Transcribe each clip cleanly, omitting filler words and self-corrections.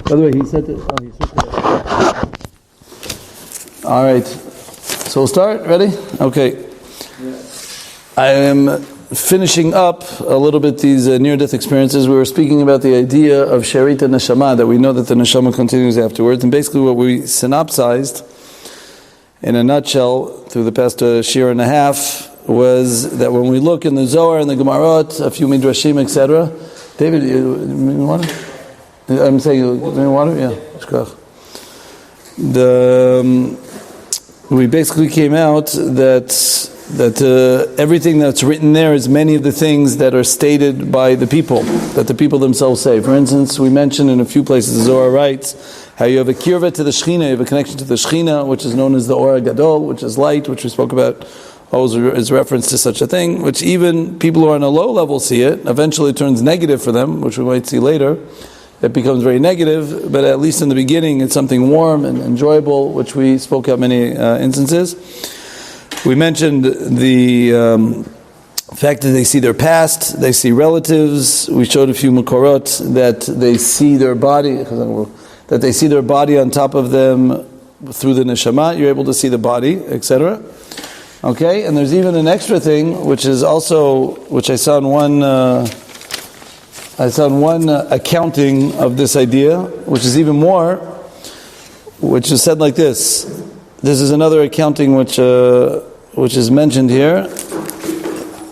By the way, he said that. Oh, he switched it. All right. So we'll start. Ready? Okay. I am finishing up a little bit these near-death experiences. We were speaking about the idea of Sherit and Neshama, that we know that the Neshama continues afterwards. And basically what we synopsized in a nutshell through the past year and a half was that when we look in the Zohar and the Gemarot, a few Midrashim, etc. David, you need water? I'm saying, you need water? Yeah. We basically came out that everything that's written there is many of the things that are stated by the people, that the people themselves say. For instance, we mentioned in a few places, the Zohar writes, how you have a kirva to the Shechina, you have a connection to the Shechina, which is known as the Or Gadol, which is light, which we spoke about, always is reference to such a thing, which even people who are on a low level see it, eventually it turns negative for them, which we might see later. It becomes very negative, but at least in the beginning it's something warm and enjoyable, which we spoke about many instances. We mentioned the fact that they see their past, they see relatives. We showed a few makorot that they see their body, that they see their body on top of them through the neshama. You're able to see the body, etc. Okay, and there's even an extra thing, which is also, which I saw in one accounting of this idea, which is even more, which is said like this. This is another accounting which is mentioned here.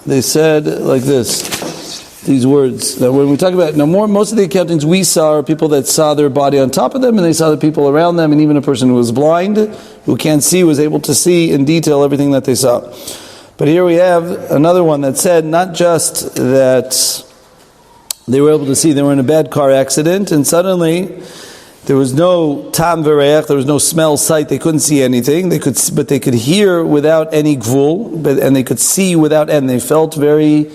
They said like this, these words, that when we talk about, most of the accountings we saw are people that saw their body on top of them, and they saw the people around them, and even a person who was blind, who can't see, was able to see in detail everything that they saw. But here we have another one that said not just that they were able to see, they were in a bad car accident, and suddenly there was no tam v'reach, there was no smell, sight, they couldn't see anything, but they could hear without any gvul, and they could see without end. They felt very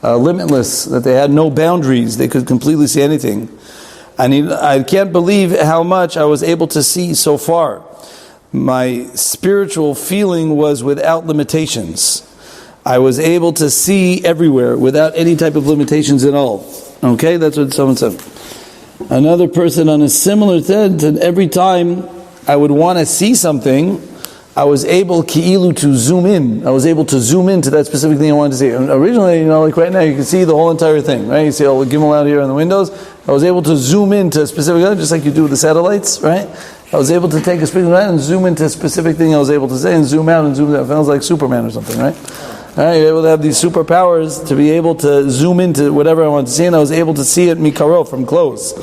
limitless, that they had no boundaries, they could completely see anything. I can't believe how much I was able to see so far. My spiritual feeling was without limitations. I was able to see everywhere without any type of limitations at all. Okay, that's what someone said. Another person on a similar thing, and every time I would want to see something, I was able ki'ilu to zoom in. I was able to zoom into that specific thing I wanted to see. And originally, like right now, you can see the whole entire thing, right? You see all the gimbal out here in the windows. I was able to zoom into a specific thing, just like you do with the satellites, right? I was able to take a specific thing and zoom into a specific thing I was able to say, and zoom out and zoom out. It sounds like Superman or something, right? All right, you're able to have these superpowers to be able to zoom into whatever I wanted to see, and I was able to see it mikaro, from close.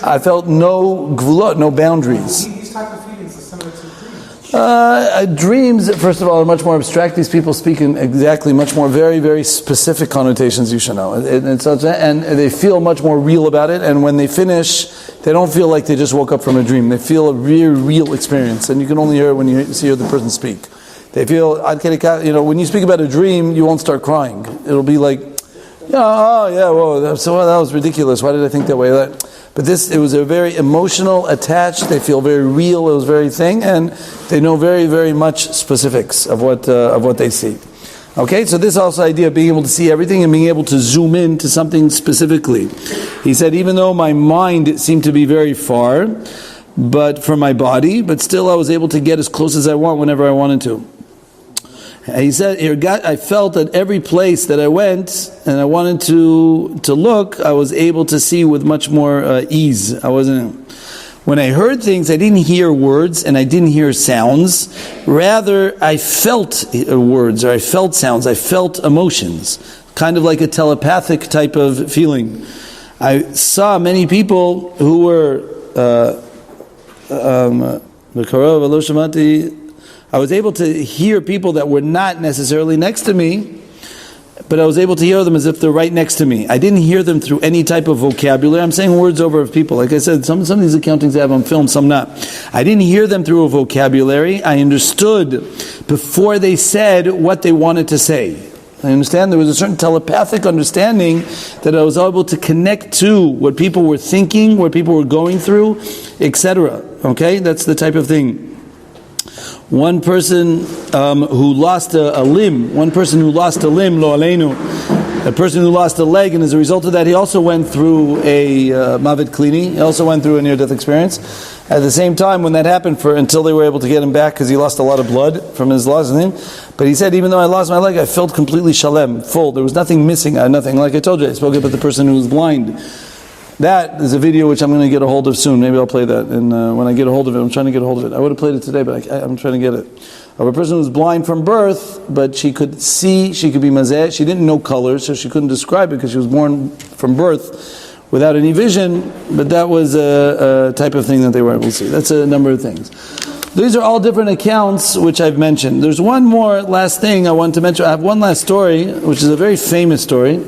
I felt no gvulot, no boundaries. These type of feelings are similar to dreams. Dreams, first of all, are much more abstract. These people speak in exactly much more very, very specific connotations, you should know. And they feel much more real about it, and when they finish, they don't feel like they just woke up from a dream. They feel a real experience, and you can only hear it when you hear the person speak. They feel, when you speak about a dream, you won't start crying. It'll be like, so that was ridiculous. Why did I think that way? But it was a very emotional, attached. They feel very real. It was very thing, and they know very, very much specifics of what they see. Okay, so this also idea of being able to see everything and being able to zoom in to something specifically. He said, even though my mind seemed to be very far, but from my body, but still I was able to get as close as I want whenever I wanted to. He said, I felt that every place that I went and I wanted to look, I was able to see with much more ease. When I heard things, I didn't hear words and I didn't hear sounds. Rather, I felt words, or I felt sounds, I felt emotions. Kind of like a telepathic type of feeling. I saw many people who were I was able to hear people that were not necessarily next to me, but I was able to hear them as if they're right next to me. I didn't hear them through any type of vocabulary. I'm saying words over of people. Like I said, some of these accountings I have on film, some not. I didn't hear them through a vocabulary. I understood before they said what they wanted to say. I understand there was a certain telepathic understanding that I was able to connect to what people were thinking, what people were going through, etc. Okay, that's the type of thing. One person who lost a limb, lo aleinu, a person who lost a leg, and as a result of that, he also went through a mavet klini. He also went through a near-death experience. At the same time, when that happened, until they were able to get him back, because he lost a lot of blood from his loss of him. But he said, even though I lost my leg, I felt completely shalem, full. There was nothing missing. I had nothing. Like I told you, I spoke about the person who was blind. That is a video which I'm going to get a hold of soon. Maybe I'll play that. And when I get a hold of it, I'm trying to get a hold of it. I would have played it today, but I'm trying to get it. Of a person who was blind from birth, but she could see, she could be mazeh. She didn't know colors, so she couldn't describe it because she was born from birth without any vision. But that was a type of thing that they were able to see. That's a number of things. These are all different accounts which I've mentioned. There's one more last thing I want to mention. I have one last story, which is a very famous story.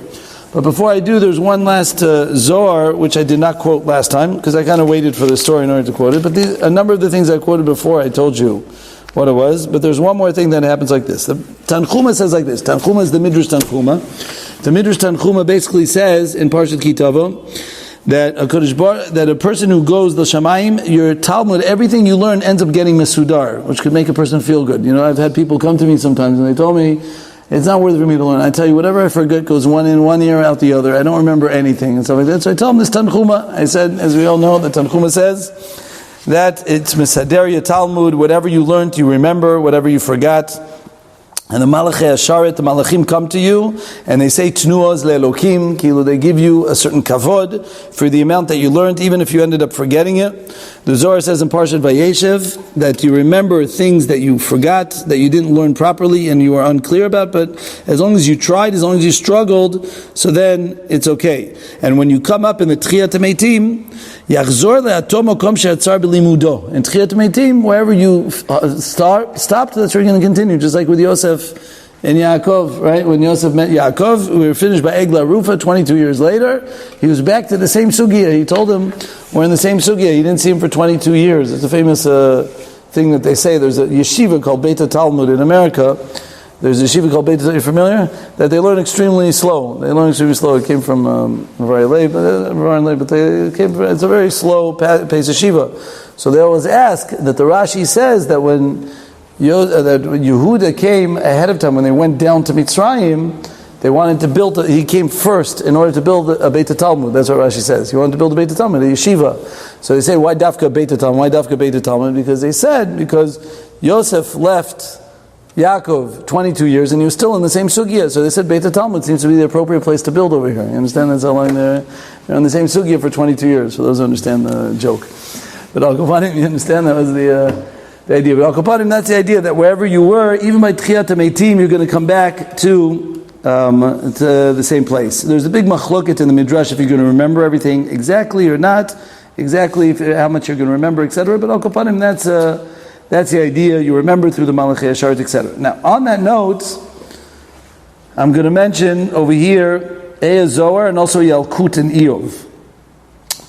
But before I do, there's one last Zohar, which I did not quote last time, because I kind of waited for the story in order to quote it. But a number of the things I quoted before, I told you what it was. But there's one more thing that happens like this. The Tanchuma says like this. Tanchuma is the Midrash Tanchuma. The Midrash Tanchuma basically says in Parshat Kitavo that a person who goes the Shamayim, your Talmud, everything you learn ends up getting mesudar, which could make a person feel good. You know, I've had people come to me sometimes and they told me, it's not worth for me to learn. I tell you, whatever I forget goes one in one ear, out the other. I don't remember anything and stuff like that. So I tell them this Tanchuma. I said, as we all know, the Tanchuma says that it's Mesaderia Talmud. Whatever you learned, you remember. Whatever you forgot. And the Malachei Asharet, the Malachim come to you and they say Tnuos le'Elokim, Kilu, they give you a certain kavod for the amount that you learned, even if you ended up forgetting it. The Zohar says in Parshat Vayeshev that you remember things that you forgot, that you didn't learn properly and you were unclear about, but as long as you tried, as long as you struggled, so then it's okay. And when you come up in the Tchiyat HaMeitim, Yachzor le'ato makom she'atzar b'limudo. In Tchiyat HaMeitim, wherever you stopped, that's where you're going to continue, just like with Yosef and Yaakov, right? When Yosef met Yaakov, we were finished by Egla Rufa 22 years later. He was back to the same sugya. He told him, we're in the same sugya. He didn't see him for 22 years. It's a famous thing that they say. There's a yeshiva called Beit Talmud in America. There's a yeshiva called Beit Talmud, you're familiar? That they learn extremely slow. They learn extremely slow. It came from but they came from, it's a very slow pace yeshiva. So they always ask that the Rashi says that when that Yehuda came ahead of time, when they went down to Mitzrayim, they wanted to build, he came first in order to build a Beit Talmud. That's what Rashi says. He wanted to build a Beit Talmud, a yeshiva. So they say, why Dafka Beit Talmud? Why Dafka Beit Talmud? Because they said, because Yosef left Yaakov 22 years and he was still in the same sugya. So they said Beit Talmud seems to be the appropriate place to build over here. You understand? That's how long they're in the same sugya for 22 years. For those who understand the joke. But Al Kapanim, you understand, that was the idea. But Al Kapanim, that's the idea, that wherever you were, even by Tchiyat HaMeitim, you're going to come back to the same place. There's a big machloket in the Midrash if you're going to remember everything exactly or not, exactly how much you're going to remember, etc. But Al Kapanim, that's the idea. You remember through the Malachei Asharet, etc. Now, on that note, I'm going to mention over here Eya Zohar and also Yalkut and Eov.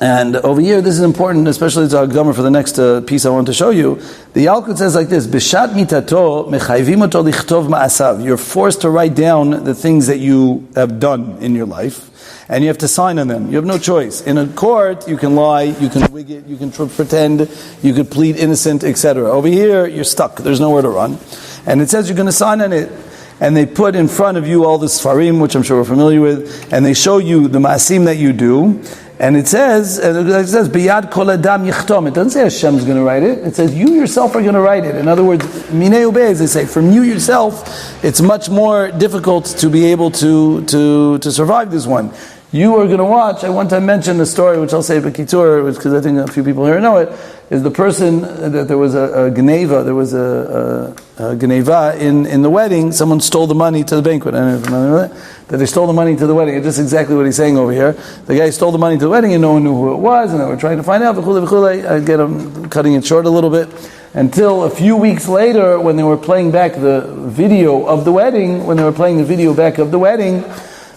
And over here, this is important, especially to our Gomer for the next piece I want to show you. The Yalkut says like this: B'shat mitato mechayvim oto lichtov ma'asav. You're forced to write down the things that you have done in your life, and you have to sign on them. You have no choice. In a court, you can lie, you can wig it, you can pretend, you could plead innocent, etc. Over here, you're stuck. There's nowhere to run, and it says you're going to sign on it. And they put in front of you all the Sfarim, which I'm sure we're familiar with, and they show you the Maasim that you do. And it says, Biyad kol adam yichtom. It doesn't say Hashem's going to write it. It says you yourself are going to write it. In other words, minei ubei, as they say, from you yourself, it's much more difficult to be able to survive this one. You are going to watch. I one time mentioned a story, which I'll say b'kitur, because I think a few people here know it. Is the person that there was a geneva, there was a geneva in the wedding. Someone stole the money to the banquet. I don't know if you remember that they stole the money to the wedding. It's just exactly what he's saying over here. The guy stole the money to the wedding and no one knew who it was, and they were trying to find out. I get him cutting it short a little bit. Until a few weeks later, when they were playing back the video of the wedding,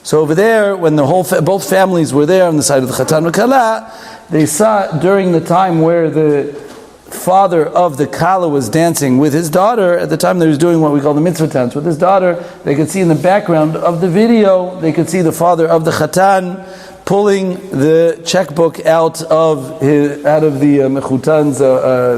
so over there, when both families were there on the side of the Chatan Kala, they saw during the time where the father of the Kala was dancing with his daughter, at the time they was doing what we call the mitzvah dance with his daughter, they could see in the background of the video, they could see the father of the Chatan pulling the checkbook out of the mechutan's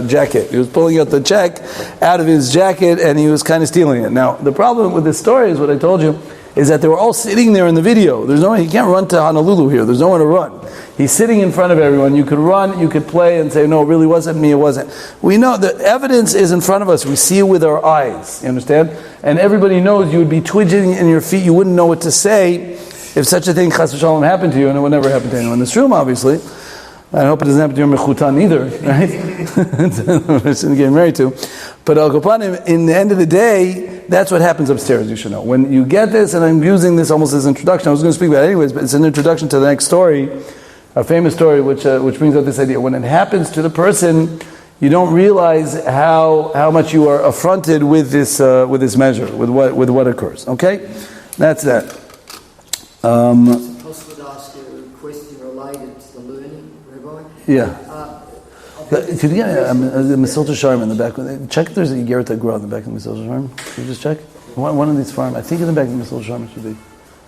jacket. He was pulling out the check out of his jacket and he was kind of stealing it. Now, the problem with this story is what I told you, is that they were all sitting there in the video. There's no way, he can't run to Honolulu here. There's nowhere to run. He's sitting in front of everyone. You could run, you could play and say, no, it really wasn't me, it wasn't. We know the evidence is in front of us. We see it with our eyes. You understand? And everybody knows you would be twitching in your feet. You wouldn't know what to say if such a thing, chas v'shalom, happened to you, and it would never happen to anyone in this room, obviously. I hope it doesn't happen to your mechutan either, right? The person getting married to. But al kopanim, in the end of the day, that's what happens upstairs, you should know. When you get this, and I'm using this almost as introduction, I was going to speak about it anyways, but it's an introduction to the next story, a famous story which brings out this idea. When it happens to the person, you don't realize how much you are affronted with this measure, with what occurs. Okay? That's that. Possible to ask a question related to the learning, Rabbi? Yeah. Could you get a Mesilta Sharm in the back? Check if there's a Gerata Gra in the back of the Mesilta Sharm. Could you just check? One of these farms. I think in the back of the Mesilta Sharm it should be.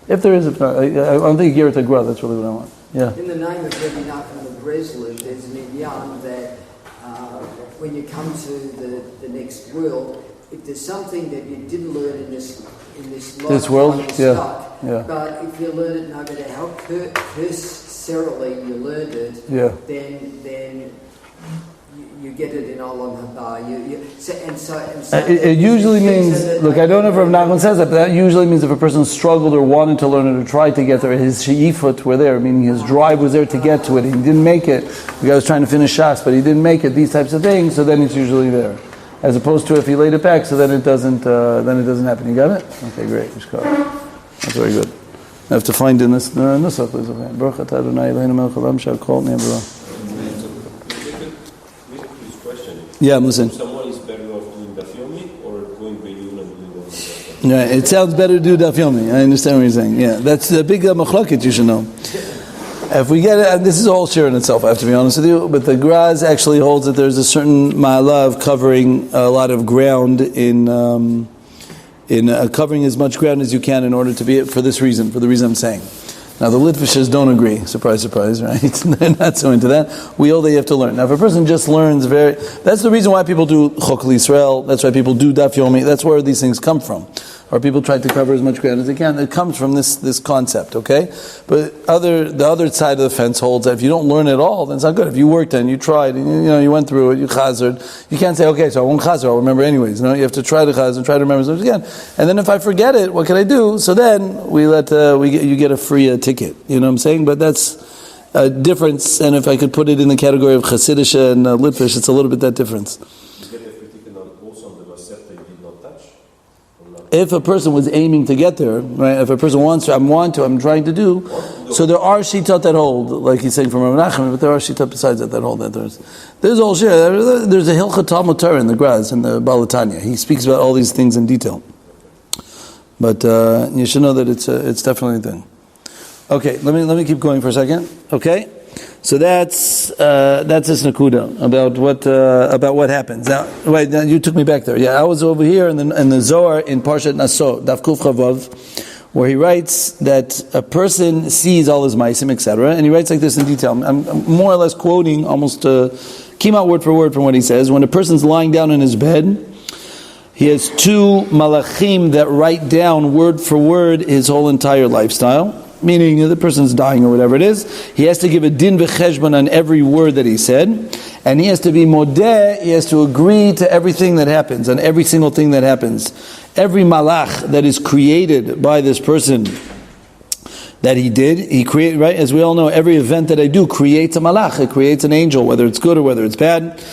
If there is, if not, I don't think Gerata Gra, that's really what I want. Yeah. In the name of Rabbi Nachshoni of Breslov, there's an inyan that when you come to the next world, if there's something that you didn't learn in this world, you're stuck. Yeah. But if you learn it, no matter how cursorily you learned it, then you get it in Olam Haba. It usually means, look, I don't know if Rav Nachman says that, but that usually means if a person struggled or wanted to learn it or tried to get there, his she'ifot were there, meaning his drive was there to get to it. He didn't make it. The guy was trying to finish Shas, but he didn't make it. These types of things, so then it's usually there. As opposed to if he laid it back, so then it doesn't happen. You got it? Okay, great. That's very good. I have to find in this nusach, please. Baruch atah Adonai Eloheinu melech haolam she'kol neh b'ra. Yeah, I'm listening. Someone is better off doing daf yomi or going beyun and doing all that? Right, it sounds better to do daf yomi. I understand what you're saying. Yeah, that's the big machloket you should know. If we get it, and this is a whole share in itself, I have to be honest with you, but the Graz actually holds that there's a certain ma'ala of covering a lot of ground in covering as much ground as you can in order to be for the reason I'm saying. Now the Litvishers don't agree. Surprise, surprise, right? They're not so into that. We all that you have to learn. Now if a person just learns that's the reason why people do Chok L'Yisrael, that's why people do Daf Yomi, that's where these things come from. Or people try to cover as much ground as they can. It comes from this concept, okay? But the other side of the fence holds that if you don't learn at all, then it's not good. If you worked and you tried and you went through it, you chazered, you can't say, okay, so I won't chazer, I'll remember anyways. You have to try to chazer, try to remember something again. And then if I forget it, what can I do? So then you get a free ticket. You know what I'm saying? But that's a difference. And if I could put it in the category of Chasidisha and Litvish, it's a little bit that difference. If a person was aiming to get there, right? If a person wants to, I'm trying to do. So there are shitot that hold, like he's saying from Rabbi Nachman, but there are shitot besides that hold that there's all share. There's a Hilchot Talmud Torah in the Graz in the Balatanya. He speaks about all these things in detail. But you should know that it's definitely a thing. Okay, let me keep going for a second. Okay. So that's this nakuda about what happens. Now, wait, now you took me back there. Yeah, I was over here in the Zohar in Parshat Naso, Daf Kuf Chavav, where he writes that a person sees all his ma'asim, etc., and he writes like this in detail. I'm more or less quoting almost came out word for word from what he says. When a person's lying down in his bed, he has two malachim that write down word for word his whole entire lifestyle. Meaning the person's dying or whatever it is, he has to give a din v'cheshbon on every word that he said, and he has to be modeh, he has to agree to everything that happens, on every single thing that happens. Every malach that is created by this person that he created, right? As we all know, every event that I do creates a malach, it creates an angel, whether it's good or whether it's bad.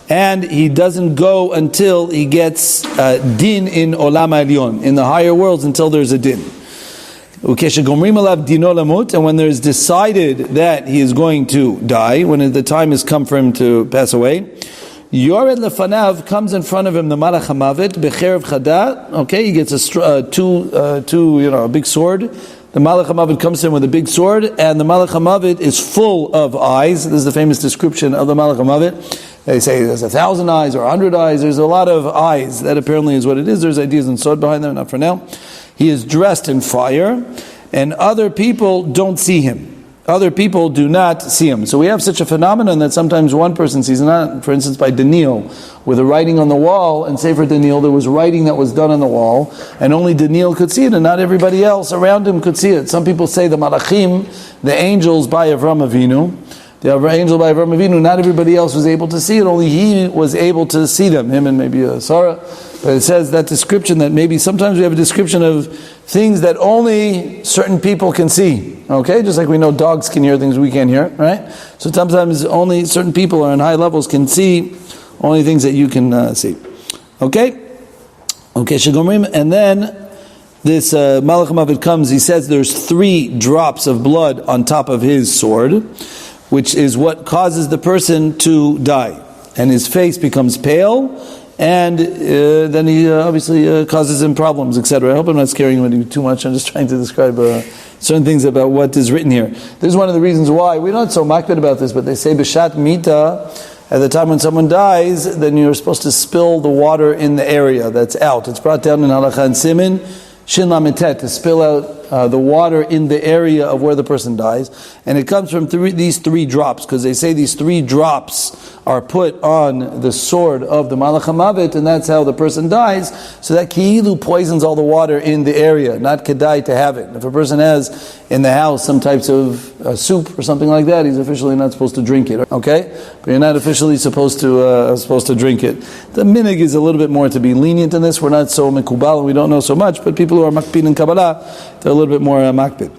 And he doesn't go until he gets din in olam elyon, in the higher worlds, until there's a din. And when there's decided that he is going to die, when the time has come for him to pass away, Yored lefanav comes in front of him the malach hamavet becherev chada. Okay, he gets a big sword. The malach hamavet comes to him with a big sword, and the malach hamavet is full of eyes. This is the famous description of the malach hamavet. They say there's 1,000 eyes or 100 eyes. There's a lot of eyes. That apparently is what it is. There's ideas and sword behind them. Not for now. He is dressed in fire, and other people don't see him. other people do not see him. So we have such a phenomenon that sometimes one person sees, not, for instance, by Daniel, with a writing on the wall, and say for Daniel, there was writing that was done on the wall, and only Daniel could see it, and not everybody else around him could see it. Some people say the Malachim, the angels by Avram Avinu, the angel by Avram Avinu, not everybody else was able to see it, only he was able to see them, him and maybe Sarah. But it says that description that maybe sometimes we have a description of things that only certain people can see. Okay? Just like we know dogs can hear things we can't hear, right? So sometimes only certain people are in high levels can see only things that you can see. Okay? Okay, Shagomrim. And then this Malach Mavet comes, he says there's 3 drops of blood on top of his sword, which is what causes the person to die. And his face becomes pale, and then he obviously causes him problems, etc. I hope I'm not scaring you too much. I'm just trying to describe certain things about what is written here. This is one of the reasons why we're not so makbid about this, but they say B'shat Mita, at the time when someone dies, then you're supposed to spill the water in the area that's out. It's brought down in Halacha and Simin, Shin Lamitet, to spill out the water in the area of where the person dies. And it comes from these 3 drops, because they say these 3 drops are put on the sword of the Malach HaMavet, and that's how the person dies, so that Ki'ilu poisons all the water in the area, not Kedai to have it. If a person has in the house some types of soup or something like that, he's officially not supposed to drink it, okay? But you're not officially supposed to drink it. The minig is a little bit more to be lenient in this. We're not so mikubal, and we don't know so much, but people who are makpid in Kabbalah, they're a little bit more makpid.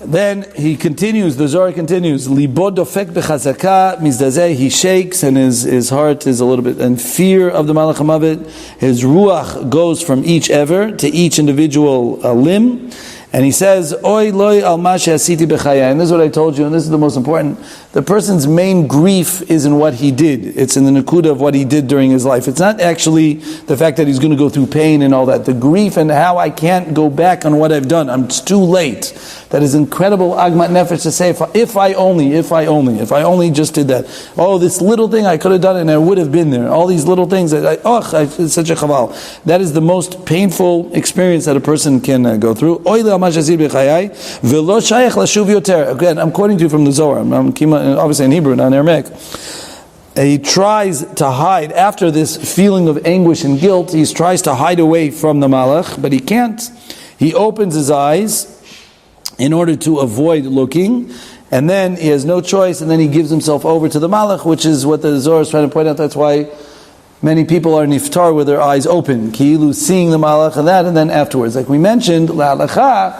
Then he continues, the Zohar continues, Libo dofek bechazaka mizdazeh, he shakes and his heart is a little bit in fear of the Malach HaMavet. His ruach goes from each ever to each individual limb. And he says, Oy loy al ma she'asiti b'chaya. And this is what I told you, and this is the most important. The person's main grief is in what he did. It's in the nakuda of what he did during his life. It's not actually the fact that he's going to go through pain and all that. The grief and how I can't go back on what I've done. It's too late. That is incredible agmat nefesh to say, if I only just did that. Oh, this little thing I could have done and I would have been there. All these little things, it's such a chaval. That is the most painful experience that a person can go through. Again, I'm quoting to you from the Zohar. I'm obviously in Hebrew, not in Aramaic. He tries to hide, after this feeling of anguish and guilt, he tries to hide away from the Malach, but he can't. He opens his eyes in order to avoid looking, and then he has no choice, and then he gives himself over to the Malach, which is what the Zohar is trying to point out. That's why many people are niftar with their eyes open, ki'ilu, seeing the Malach and that, and then afterwards. Like we mentioned, la'alacha,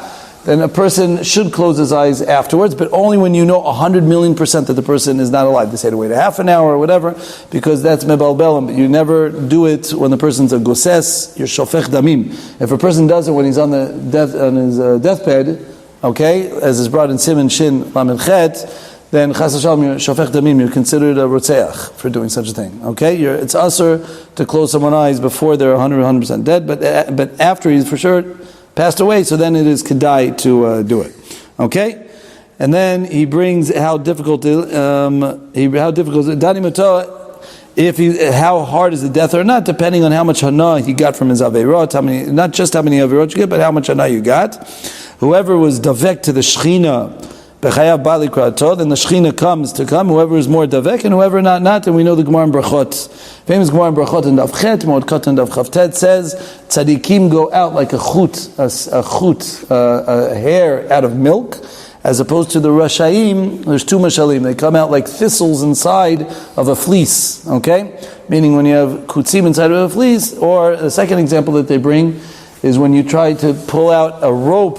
then a person should close his eyes afterwards, but only when you know 100,000,000% that the person is not alive. They say to wait a half an hour or whatever, because that's mebal belam. But you never do it when the person's a goses, you're shofech damim. If a person does it when he's on his deathbed, okay, as is brought in Siman Shin Lamed Chet, then chas v'shalom, you're shofech damim, you're considered a rotzeach for doing such a thing. Okay, it's usher to close someone's eyes before they're 100% dead, but after he's for sure passed away, so then it is kedai to do it. Okay, and then he brings how difficult Dani Mato, how hard is the death or not, depending on how much hana he got from his averot, not just how many averot you get, but how much hana you got. Whoever was davek to the shechina b'chayav bali krato, then the shechina comes to come. Whoever is more davek and whoever not, and we know the Gemara in Brachot, famous Gemara in Brachot and Daf Chet, Mod Kat and Daf Chavtet says tzadikim go out like a hair out of milk, as opposed to the Rashaim. There's 2 mashalim. They come out like thistles inside of a fleece. Okay, meaning when you have kutzim inside of a fleece. Or the second example that they bring is when you try to pull out a rope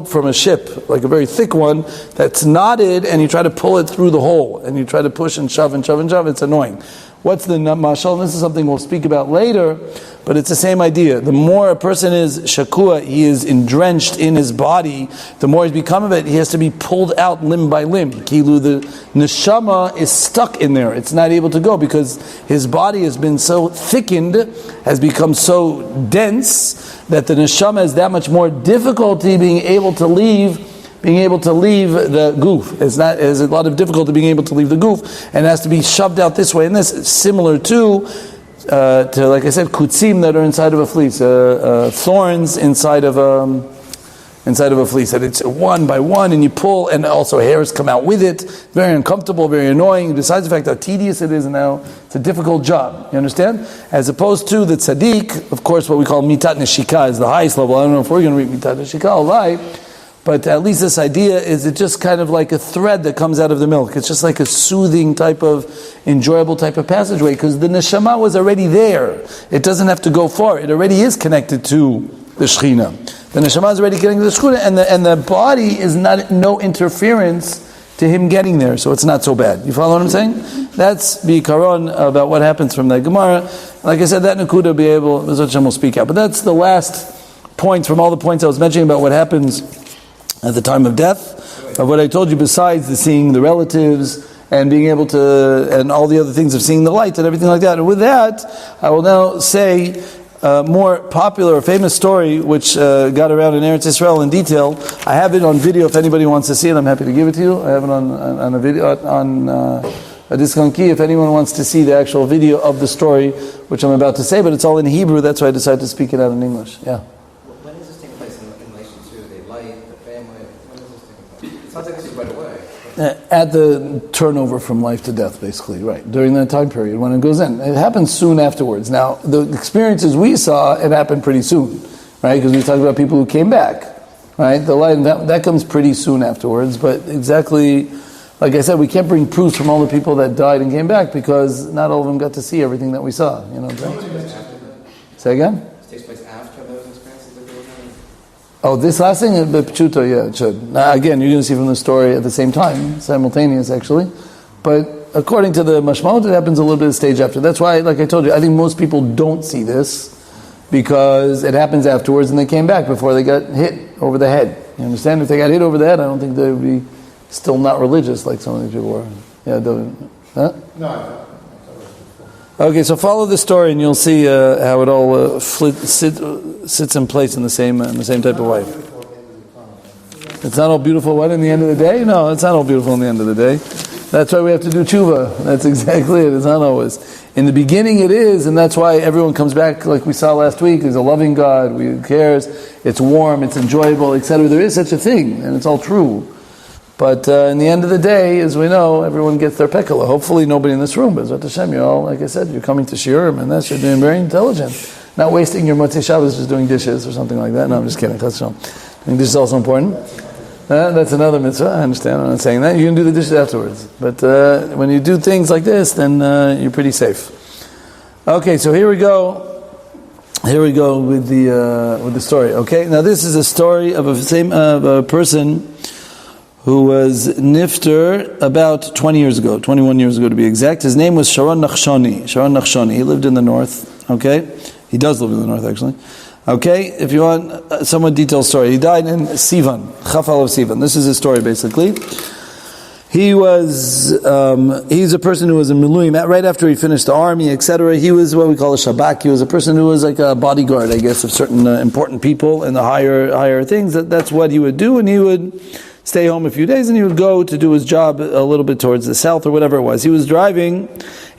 from a ship, like a very thick one, that's knotted, and you try to pull it through the hole, and you try to push and shove, it's annoying. What's the mashal? This is something we'll speak about later, but it's the same idea. The more a person is shakua, he is drenched in his body, the more he's become of it, he has to be pulled out limb by limb. Kilu, the neshama is stuck in there. It's not able to go because his body has been so thickened, has become so dense, that the neshama has that much more difficulty being able to leave the goof. There's a lot of difficulty being able to leave the goof, and it has to be shoved out this way and this. It's similar to like I said, kutzim that are inside of a fleece, thorns inside of inside of a fleece. And it's one by one, and you pull, and also hairs come out with it. Very uncomfortable, very annoying. Besides the fact how tedious it is, and now it's a difficult job. You understand? As opposed to the tzaddik, of course, what we call mitat neshika is the highest level. I don't know if we're going to read mitat neshika, all right. But at least this idea is it's just kind of like a thread that comes out of the milk. It's just like a soothing type of, enjoyable type of passageway, because the neshama was already there. It doesn't have to go far. It already is connected to the Shekhinah. The neshama is already getting to the Shekhinah, and the body is no interference to him getting there, so it's not so bad. You follow what I'm saying? That's B'ikaron about what happens from that Gemara. Like I said, that Nakuda will be able, will speak out. But that's the last point from all the points I was mentioning about what happens at the time of death, of what I told you, besides the seeing the relatives and being able to, and all the other things of seeing the light and everything like that. And with that, I will now say a more popular, famous story which got around in Eretz Israel in detail. I have it on video if anybody wants to see it. I'm happy to give it to you. I have it on a video, on a disc on key if anyone wants to see the actual video of the story which I'm about to say, but it's all in Hebrew, that's why I decided to speak it out in English. Yeah. When does this take place in relation to the light, the family? When does this take place? It sounds like this is right away. At the turnover from life to death, basically, right. During that time period when it goes in. It happens soon afterwards. Now, the experiences we saw, it happened pretty soon, right? Because we talked about people who came back, right? The light, that comes pretty soon afterwards, but exactly, like I said, we can't bring proofs from all the people that died and came back because not all of them got to see everything that we saw, you know what I'm saying? Say again? It takes place after those experiences that they were having? Oh, this last thing, Pchuto, yeah, it should. Now, again, you're going to see from the story at the same time, simultaneous actually. But according to the Mashmaot, it happens a little bit of stage after. That's why, like I told you, I think most people don't see this because it happens afterwards and they came back before they got hit over the head. You understand? If they got hit over the head, I don't think they would be still not religious like some of these people were. Yeah, huh? No. Okay, so follow the story and you'll see how it all sits in place in the same type of way. It's not all beautiful what in the end of the day? No, it's not all beautiful in the end of the day. That's why we have to do tshuva. That's exactly it. It's not always. In the beginning it is, and that's why everyone comes back like we saw last week. There's a loving God, who cares, it's warm, it's enjoyable, etc. There is such a thing, and it's all true. But in the end of the day, as we know, everyone gets their pekala. Hopefully nobody in this room, but Zot Hashem, you're all, like I said, you're coming to shiurim, and that's, you're doing very intelligent. Not wasting your Motzei Shabbos just doing dishes or something like that. No, I'm just kidding. That's Doing dishes is also important. That's another mitzvah, I understand, I'm not saying that. You can do the dishes afterwards. But when you do things like this, then you're pretty safe. Okay, so here we go. Here we go with the story. Okay, now this is a story of a person who was nifter about 20 years ago, 21 years ago to be exact. His name was Sharon Nachshoni. Sharon Nachshoni. He lived in the north. Okay, he does live in the north actually. Okay, if you want a somewhat detailed story, he died in Sivan, Chafal of Sivan. This is his story basically. He's a person who was in Miluim right after he finished the army, etc. He was what we call a Shabak. He was a person who was like a bodyguard, I guess, of certain important people in the higher things. That's what he would do, and he would stay home a few days, and he would go to do his job a little bit towards the south or whatever it was. He was driving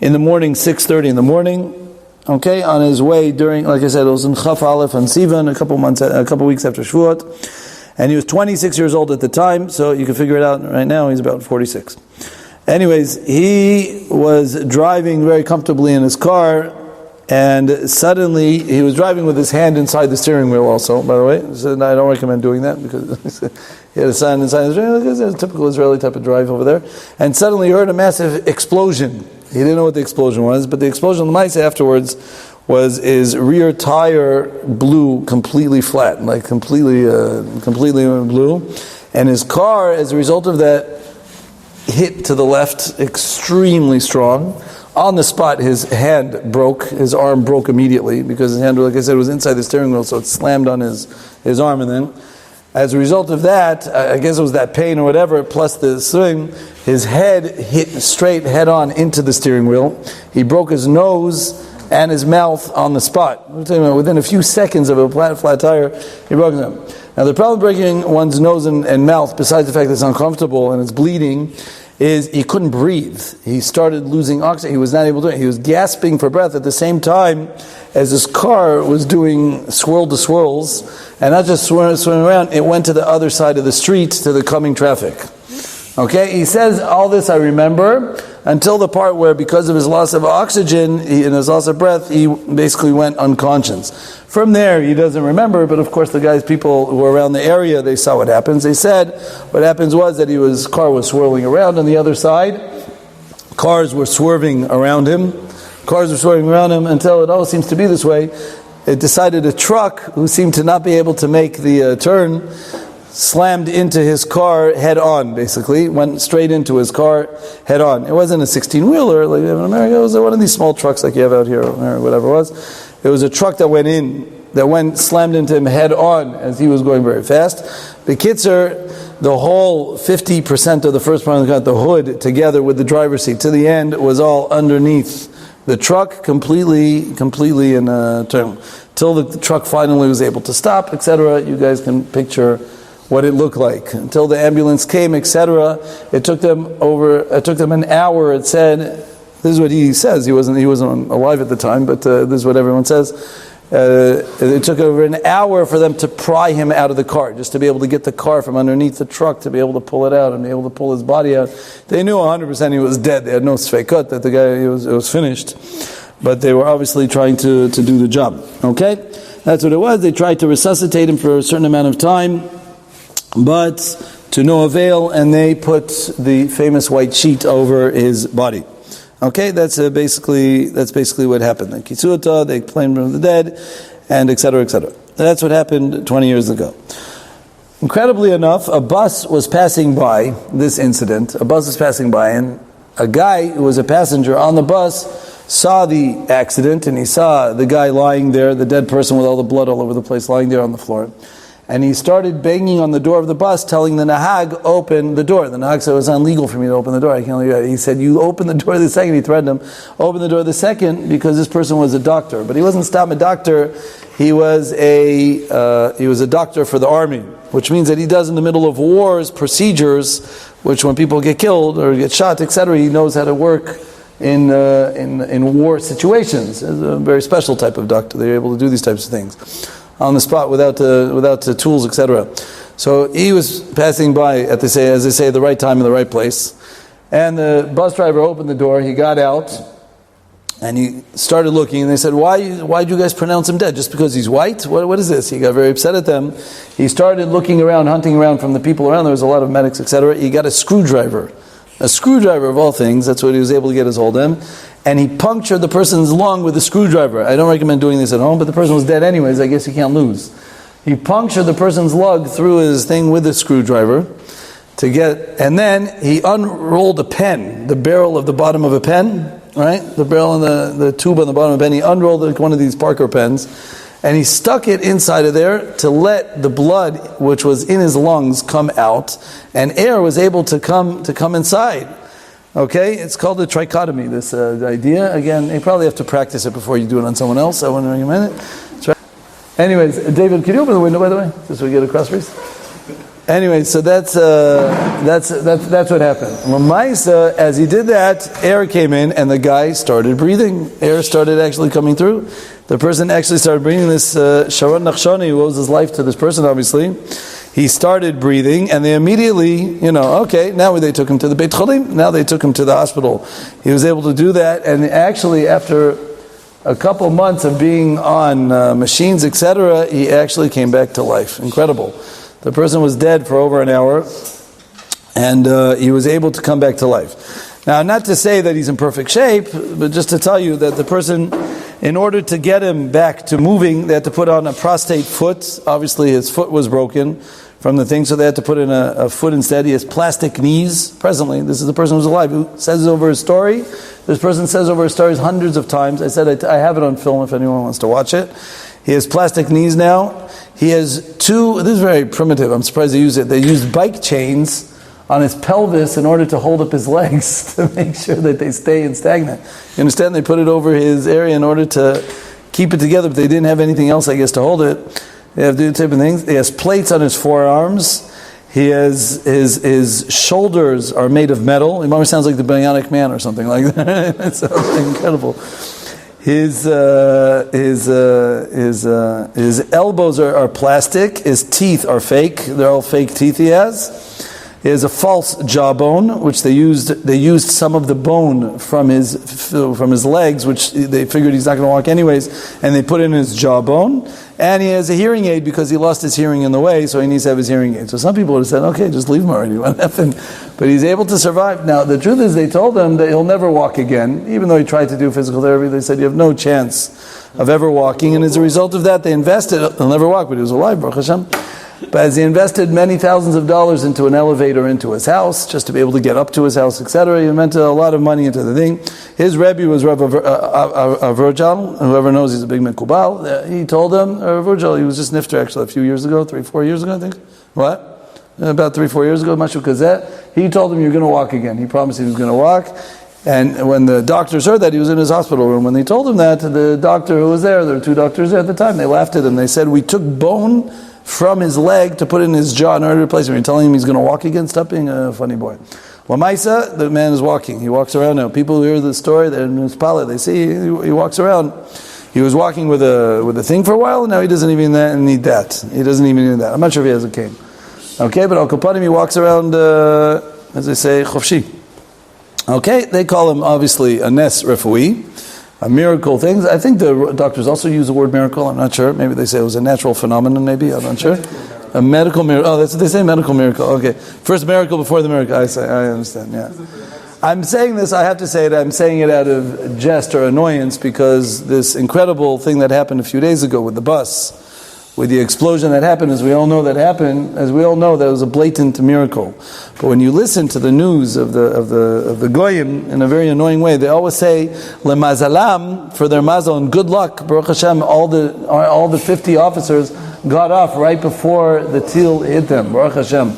in the morning, 6:30 in the morning, okay, on his way during, like I said, it was in Chaf Aleph and Sivan, a couple weeks after Shavuot, and he was 26 years old at the time, so you can figure it out right now, he's about 46. Anyways, he was driving very comfortably in his car, and suddenly he was driving with his hand inside the steering wheel also, by the way. So I don't recommend doing that because he had a sign inside his steering wheel. It's a typical Israeli type of drive over there. And suddenly he heard a massive explosion. He didn't know what the explosion was, but the explosion on the mice afterwards was his rear tire blew completely flat, like completely blew. And his car, as a result of that, hit to the left extremely strong. On the spot, his hand broke, his arm broke immediately, because his hand, like I said, was inside the steering wheel, so it slammed on his arm, and then, as a result of that, I guess it was that pain or whatever, plus the swing, his head hit straight head-on into the steering wheel. He broke his nose and his mouth on the spot. I'm talking about within a few seconds of a flat tire, he broke them. Now the problem with breaking one's nose and mouth, besides the fact that it's uncomfortable and it's bleeding, is he couldn't breathe. He started losing oxygen. He was not able to do it. He was gasping for breath at the same time as his car was doing swirl to swirls, and not just swirling around, it went to the other side of the street to the coming traffic. Okay, he says, all this I remember, until the part where because of his loss of oxygen and his loss of breath, he basically went unconscious. From there, he doesn't remember, but of course the people who were around the area, they saw what happens. They said, what happens was that his car was swirling around on the other side. Cars were swerving around him. Cars were swerving around him until it always seems to be this way. It decided a truck, who seemed to not be able to make the turn, slammed into his car head on, basically. Went straight into his car head on. It wasn't a 16-wheeler like we have in America. It was one of these small trucks like you have out here, or whatever it was. It was a truck that slammed into him head on as he was going very fast. The Kitzer, the whole 50% of the first part of the car, the hood together with the driver's seat to the end, was all underneath the truck, completely in a turn. Till the truck finally was able to stop, etc. You guys can picture what it looked like. Until the ambulance came, etc. It took them an hour, it said. This is what he says. He wasn't alive at the time, but this is what everyone says. It took over an hour for them to pry him out of the car, just to be able to get the car from underneath the truck, to be able to pull it out and be able to pull his body out. They knew 100% he was dead. They had no sfeikot that the guy it was finished, but they were obviously trying to do the job. Okay, that's what it was. They tried to resuscitate him for a certain amount of time, but to no avail, and they put the famous white sheet over his body. Okay, that's basically what happened. They kisuta, they claimed him the dead, and etc., etc. That's what happened 20 years ago. Incredibly enough, a bus was passing by this incident. A bus was passing by, and a guy who was a passenger on the bus saw the accident, and he saw the guy lying there, the dead person with all the blood all over the place, lying there on the floor. And he started banging on the door of the bus, telling the Nahag, open the door. The Nahag said, it was illegal for me to open the door. I can't leave it. He said, you open the door the second. He threatened him, open the door the second, because this person was a doctor. But he wasn't Stam a doctor. He was a doctor for the army, which means that he does in the middle of wars, procedures, which when people get killed or get shot, etc., he knows how to work in war situations. He's a very special type of doctor. They're able to do these types of things on the spot without the tools, etc. So he was passing by as they say, the right time in the right place. And the bus driver opened the door, he got out, and he started looking, and they said, why'd you guys pronounce him dead? Just because he's white? What is this? He got very upset at them. He started looking around, hunting around from the people around. There was a lot of medics, etc. He got a screwdriver of all things. That's what he was able to get his hold of. And he punctured the person's lung with a screwdriver. I don't recommend doing this at home, but the person was dead anyways. I guess you can't lose. He punctured the person's lung through his thing with a screwdriver and then he unrolled a pen, the barrel of the bottom of a pen, right? The barrel and the tube on the bottom of a pen. He unrolled like one of these Parker pens, and he stuck it inside of there to let the blood, which was in his lungs, come out, and air was able to come inside. Okay, it's called a trichotomy, this idea. Again, you probably have to practice it before you do it on someone else. I wouldn't recommend it. Anyways, David, can you open the window, by the way, just so we get a cross breeze? Anyway, so that's what happened. Lamaisa, as he did that, air came in, and the guy started breathing. Air started actually coming through. The person actually started breathing. This Sharon Nachshoni, who owes his life to this person, obviously, he started breathing, and they immediately, okay, now they took him to the Beit Cholim, now they took him to the hospital. He was able to do that, and actually after a couple months of being on machines, etc., he actually came back to life. Incredible. The person was dead for over an hour, and he was able to come back to life. Now, not to say that he's in perfect shape, but just to tell you that the person, in order to get him back to moving, they had to put on a prostate foot. Obviously, his foot was broken from the thing, so they had to put in a foot instead. He has plastic knees. Presently, this is the person who's alive, who says over his story. This person says over his stories hundreds of times. I said I have it on film if anyone wants to watch it. He has plastic knees now. He has this is very primitive, I'm surprised they use it. They used bike chains on his pelvis in order to hold up his legs to make sure that they stay stagnant. You understand? They put it over his area in order to keep it together, but they didn't have anything else, I guess, to hold it. They have these type of things. He has plates on his forearms. He has his shoulders are made of metal. It almost sounds like the Bionic Man or something like that. It's incredible. His elbows are plastic. His teeth are fake. They're all fake teeth he has. He has a false jawbone, which they used some of the bone from his legs, which they figured he's not going to walk anyways, and they put in his jawbone. And he has a hearing aid because he lost his hearing in the way, so he needs to have his hearing aid. So some people would have said, okay, just leave him already. What happened? But he's able to survive. Now, the truth is they told him that he'll never walk again. Even though he tried to do physical therapy, they said, you have no chance of ever walking. And as a result of that, they invested, he'll never walk, but he was alive, Baruch Hashem. But as he invested many thousands of dollars into an elevator into his house, just to be able to get up to his house, etc., he meant a lot of money into the thing. His Rebbe was Rabbi Virgil. Whoever knows, he's a big Mekubal. He told him, Virgil, he was just nifter actually a few years ago, 3-4 years ago, I think. What? About 3-4 years ago, Mashu Kazet. He told him, you're going to walk again. He promised he was going to walk. And when the doctors heard that, he was in his hospital room. When they told him that, the doctor who was there were 2 doctors there at the time, they laughed at him. They said, we took bone from his leg to put in his jaw in order to replace him. You're telling him he's going to walk again? Stop being a funny boy. Lamaisa, the man is walking. He walks around now. People who hear the story, they're in his pallet. They see he walks around. He was walking with a thing for a while, and now he doesn't even need that. He doesn't even need that. I'm not sure if he has a cane. Okay, but Al Kapanim, he walks around, as they say, chofshi. Okay, they call him obviously a nes refui. A miracle things. I think the doctors also use the word miracle. I'm not sure. Maybe they say it was a natural phenomenon. Maybe I'm not sure. A medical miracle. Oh, that's what they say. Medical miracle. Okay, first miracle before the miracle. I understand. Yeah. I'm saying this. I have to say it. I'm saying it out of jest or annoyance because this incredible thing that happened a few days ago with the bus, with the explosion that happened, as we all know that was a blatant miracle. But when you listen to the news of the goyim in a very annoying way, they always say lemazalam, for their mazal and good luck. Baruch Hashem, all the 50 officers got off right before the til hit them. Baruch Hashem.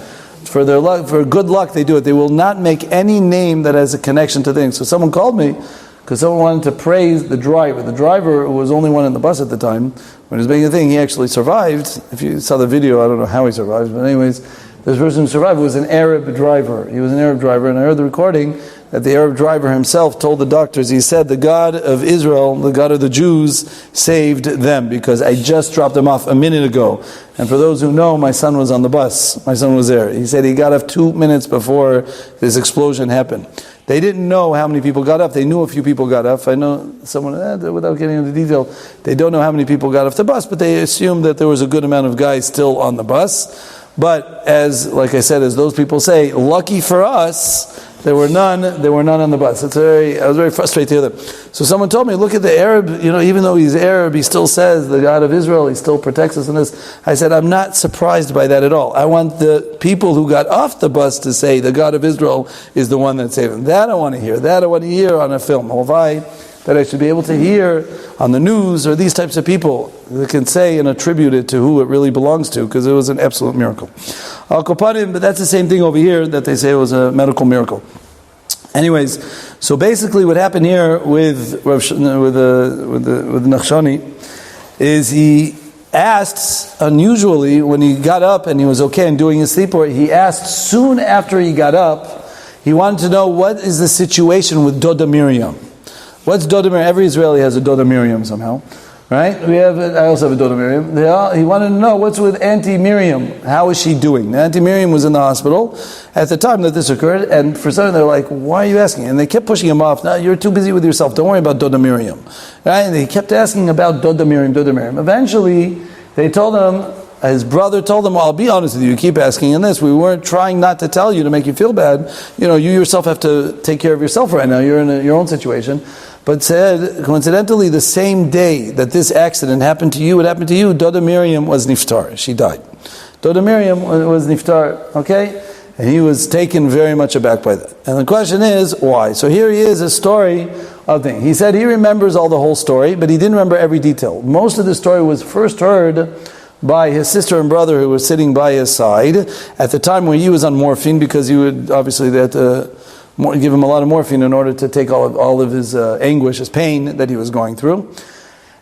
For their luck, for good luck, they do it. They will not make any name that has a connection to things. So someone called me because someone wanted to praise the driver. The driver, who was the only one in the bus at the time, when he was making the thing, he actually survived. If you saw the video, I don't know how he survived, but anyways, this person who survived was an Arab driver. He was an Arab driver, and I heard the recording that the Arab driver himself told the doctors, he said, the God of Israel, the God of the Jews, saved them, because I just dropped them off a minute ago. And for those who know, my son was on the bus. My son was there. He said he got off 2 minutes before this explosion happened. They didn't know how many people got off. They knew a few people got off. I know someone, without getting into detail, they don't know how many people got off the bus, but they assumed that there was a good amount of guys still on the bus. But like I said, as those people say, lucky for us, there were none on the bus. I was very frustrated to hear that. So someone told me, look at the Arab, even though he's Arab, he still says the God of Israel, he still protects us in this. I said, I'm not surprised by that at all. I want the people who got off the bus to say the God of Israel is the one that saved them. That I want to hear. That I want to hear on a film. That I should be able to hear on the news, or these types of people that can say and attribute it to who it really belongs to, because it was an absolute miracle. Al Kopanim, but that's the same thing over here that they say was a medical miracle. Anyways, so basically what happened here with Nachshoni is he asked, unusually, when he got up and he was okay and doing his sleep, or he asked soon after he got up, he wanted to know what is the situation with Doda Miriam. What's Doda Miriam? Every Israeli has a Doda Miriam somehow, right? I also have a Doda Miriam. He wanted to know what's with Auntie Miriam. How is she doing? Auntie Miriam was in the hospital at the time that this occurred, and for some they're like, "Why are you asking?" And they kept pushing him off. No, you're too busy with yourself. Don't worry about Doda Miriam, right? And they kept asking about Doda Miriam. Eventually, they told him. His brother told him, well, I'll be honest with you, keep asking in this. We weren't trying not to tell you to make you feel bad. You yourself have to take care of yourself right now. You're in your own situation. But said, coincidentally, the same day that this accident happened to you, Doda Miriam was niftar. She died. Doda Miriam was niftar, okay? And he was taken very much aback by that. And the question is, why? So here he is, a story of things. He said he remembers all the whole story, but he didn't remember every detail. Most of the story was first heard by his sister and brother who were sitting by his side at the time when he was on morphine, because they had to give him a lot of morphine in order to take all of his anguish, his pain that he was going through.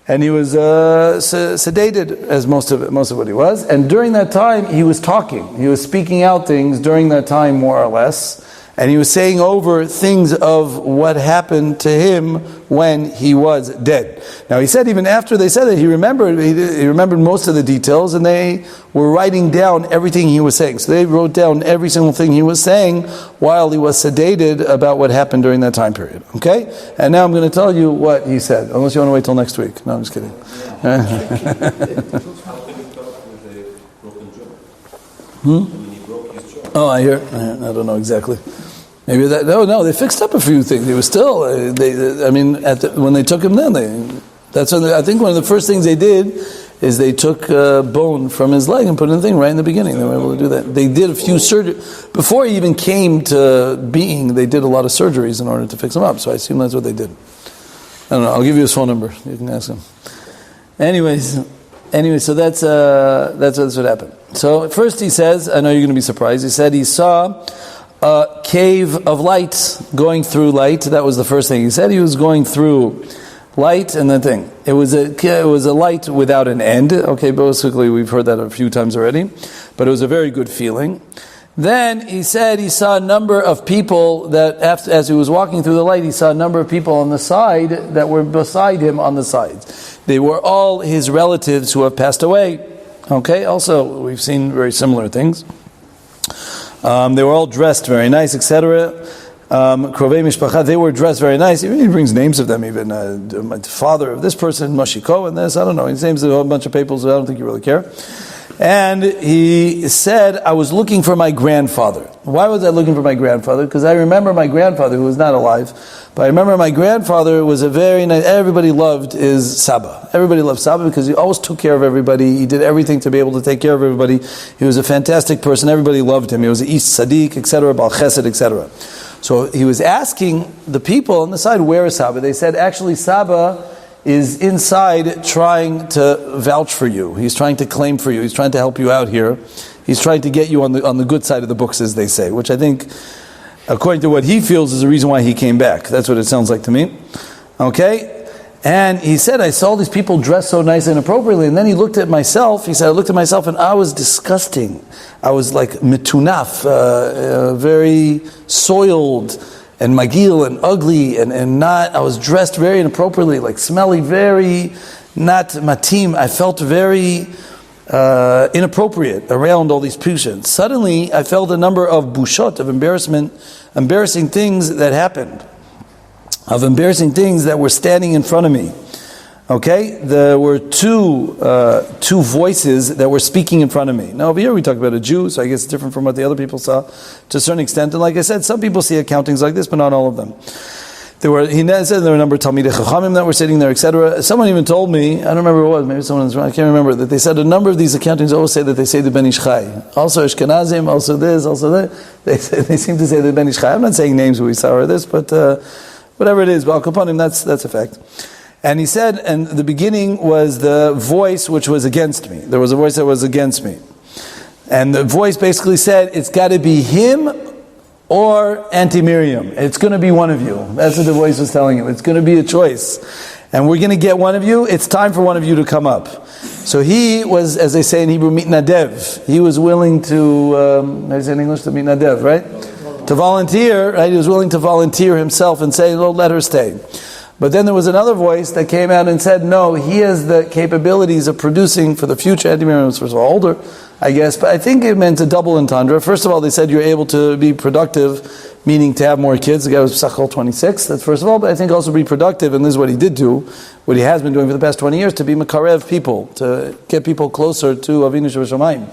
And he was sedated, as most of what he was. And during that time, he was talking. He was speaking out things during that time, more or less. And he was saying over things of what happened to him when he was dead. Now he said even after they said it, he remembered most of the details, and they were writing down everything he was saying. So they wrote down every single thing he was saying while he was sedated about what happened during that time period. Okay? And now I'm going to tell you what he said, unless you want to wait till next week. No, I'm just kidding. How can you talk with a broken jaw? I mean, he broke his jaw. Oh, I don't know exactly. Maybe that. No, they fixed up a few things. He was still. When they took him, then I think one of the first things they did is they took bone from his leg and put it in the thing right in the beginning. They were able to do that. They did a few surgeries before he even came to being. They did a lot of surgeries in order to fix him up. So I assume that's what they did. I don't know. I'll give you his phone number. You can ask him. Anyway, so that's what happened. So first he says, I know you're going to be surprised. He said he saw a cave of light going through light. That was the first thing he said. He was going through light and the thing. It was a light without an end. Okay, basically we've heard that a few times already, but it was a very good feeling. Then he said he saw a number of people that as he was walking through the light, he saw a number of people on the side that were beside him on the sides. They were all his relatives who have passed away. Okay, also we've seen very similar things. They were all dressed very nice, etc. Krovei mishpacha, they were dressed very nice. He brings names of them, even my father of this person, Mashiko, and this, I don't know. He names a whole bunch of people, so I don't think you really care. And he said, I was looking for my grandfather. Why was I looking for my grandfather? Because I remember my grandfather, who was not alive, but I remember my grandfather was a very nice, everybody loved his Saba. Everybody loved Saba because he always took care of everybody. He did everything to be able to take care of everybody. He was a fantastic person. Everybody loved him. He was an East Sadiq, etc., Bal Chesed, etc. So he was asking the people on the side, where is Saba? They said, actually, Saba is inside trying to vouch for you. He's trying to claim for you. He's trying to help you out here. He's trying to get you on the good side of the books, as they say, which I think, according to what he feels, is the reason why he came back. That's what it sounds like to me. Okay? And he said, I saw these people dressed so nice and appropriately, and then he looked at myself. He said, I looked at myself and I was disgusting. I was like metunaf, very soiled, and magil and ugly and not, I was dressed very inappropriately, like smelly, very not matim. I felt very inappropriate around all these patients. Suddenly I felt a number of bushot, of embarrassing things that happened, of embarrassing things that were standing in front of me. Okay, there were two voices that were speaking in front of me. Now over here we talk about a Jew, so I guess it's different from what the other people saw to a certain extent. And like I said, some people see accountings like this, but not all of them. He said there were a number of Talmidei Chachamim that were sitting there, etc. Someone even told me, I don't remember who it was, maybe someone's wrong, I can't remember, that they said a number of these accountings always say that they say the Ben Ish Chai. Also Ashkenazim, also this, also that. They seem to say the Ben Ish Chai. I'm not saying names we saw or this, but whatever it is, but Al Kapanim, that's a fact. And he said, and the beginning was the voice which was against me. There was a voice that was against me. And the voice basically said, it's got to be him or Auntie Miriam. It's going to be one of you. That's what the voice was telling him. It's going to be a choice. And we're going to get one of you. It's time for one of you to come up. So he was, as they say in Hebrew, mitnadev. He was willing to, how do you say in English, to mitnadev, right? To volunteer, right? He was willing to volunteer himself and say, oh, let her stay. But then there was another voice that came out and said, no, he has the capabilities of producing for the future. Auntie Miriam was first of all older, I guess, but I think it meant a double entendre. First of all, they said you're able to be productive, meaning to have more kids. The guy was Psachol 26, that's first of all, but I think also be productive, and this is what he did do, what he has been doing for the past 20 years, to be Makarev people, to get people closer to Avinu Shebashamayim.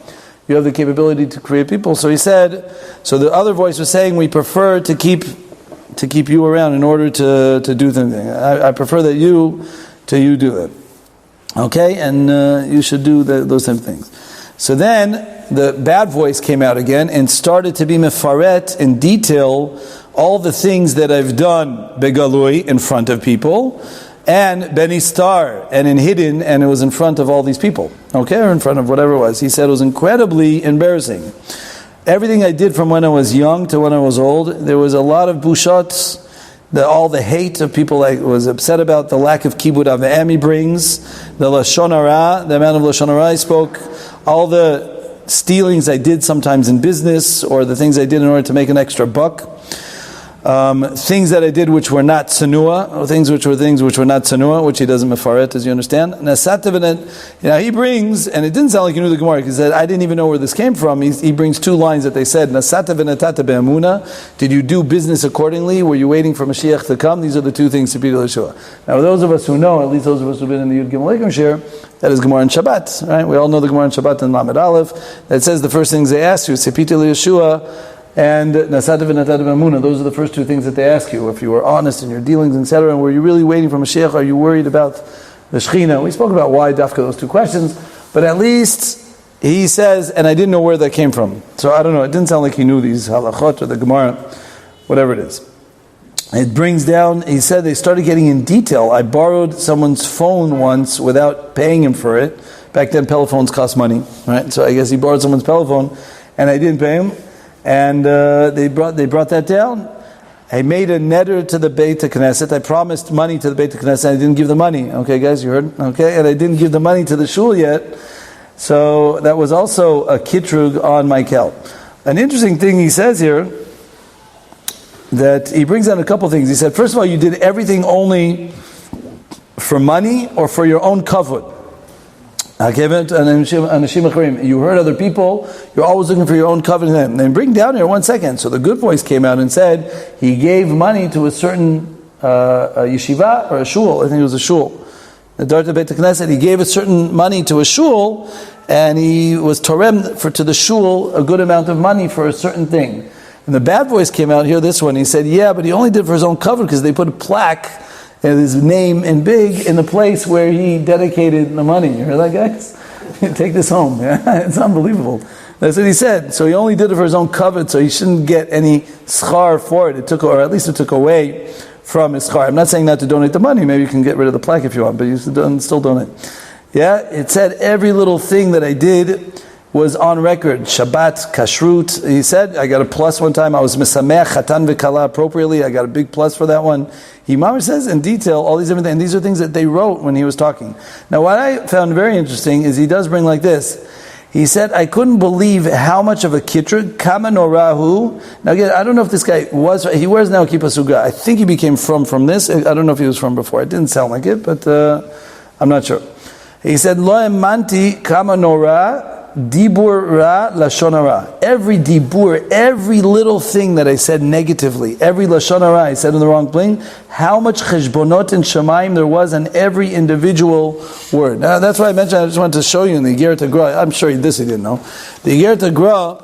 You have the capability to create people. So he said, so the other voice was saying, we prefer to keep you around in order to do things. I prefer that you do it. Okay? And you should do those same things. So then the bad voice came out again and started to be mefaret in detail all the things that I've done begalui in front of people, and benistar and in hidden, and it was in front of all these people. Okay? Or in front of whatever it was. He said it was incredibly embarrassing. Everything I did from when I was young to when I was old, there was a lot of bushots all the hate of people was upset about, the lack of kibud av'em he brings, the lashon hara, the amount of lashon hara I spoke, all the stealings I did sometimes in business, or the things I did in order to make an extra buck. Things that I did which were not tsanua, or things which were not tsanua, which he doesn't mefaret, as you understand. He brings, and it didn't sound like he knew the Gemara, because he said, I didn't even know where this came from. He brings two lines that they said, Nasata v'natata be'amuna, did you do business accordingly? Were you waiting for Mashiach to come? These are the two things to be Yeshua. Now, those of us who know, at least those of us who've been in the Yud Gimel Eikum share, that is Gemara and Shabbat, right? We all know the Gemara and Shabbat and Lamed Aleph, that says the first things they ask you, Sepiti Yeshua, and Nasata v'natata be'amuna, those are the first two things that they ask you. If you were honest in your dealings, etc., and were you really waiting for Mashiach? Are you worried about the Shechina? We spoke about why Dafka those two questions, but at least he says, and I didn't know where that came from. So I don't know, it didn't sound like he knew these halachot or the Gemara, whatever it is. It brings down, he said they started getting in detail. I borrowed someone's phone once without paying him for it. Back then, telephones cost money, right? So I guess he borrowed someone's telephone, and I didn't pay him. And they brought that down. I made a netter to the Beit Knesset. I promised money to the Beit Knesset. I didn't give the money. Okay, guys, you heard? Okay, and I didn't give the money to the shul yet. So that was also a kitrug on my kel. An interesting thing he says here, that he brings out a couple things. He said, first of all, you did everything only for money or for your own kavod. You heard other people, you're always looking for your own covenant. And then bring down here 1 second. So the good voice came out and said he gave money to a certain a yeshiva or a shul. I think it was a shul. The Darta Beit Knesset, he gave a certain money to a shul, and he was torem to the shul a good amount of money for a certain thing. And the bad voice came out here, this one. He said, yeah, but he only did it for his own covenant because they put a plaque and his name in big in the place where he dedicated the money. You heard that, guys? Take this home. Yeah? It's unbelievable. That's what he said. So he only did it for his own covet, so he shouldn't get any schar for it. It took away from his schar. I'm not saying not to donate the money. Maybe you can get rid of the plaque if you want, but you still donate. Yeah, it said every little thing that I did was on record. Shabbat, kashrut. He said, I got a plus one time. I was mesamech, chatan v'kala appropriately. I got a big plus for that one. He Mamash says in detail all these different things. And these are things that they wrote when he was talking. Now what I found very interesting is he does bring like this. He said, I couldn't believe how much of a kitrug, kama norahu. Now again, I don't know if this guy he wears now a kippah suga. I think he became from this. I don't know if he was from before. It didn't sound like it, but I'm not sure. He said, Lo emanti kama norah. Dibur ra lashon hara. Every dibur, every little thing that I said negatively, every lashon hara I said in the wrong thing, how much cheshbonot in Shemaim there was on every individual word. Now that's why I mentioned, I just wanted to show you in the Igeret HaGra. I'm sure this he didn't know. The Igeret HaGra,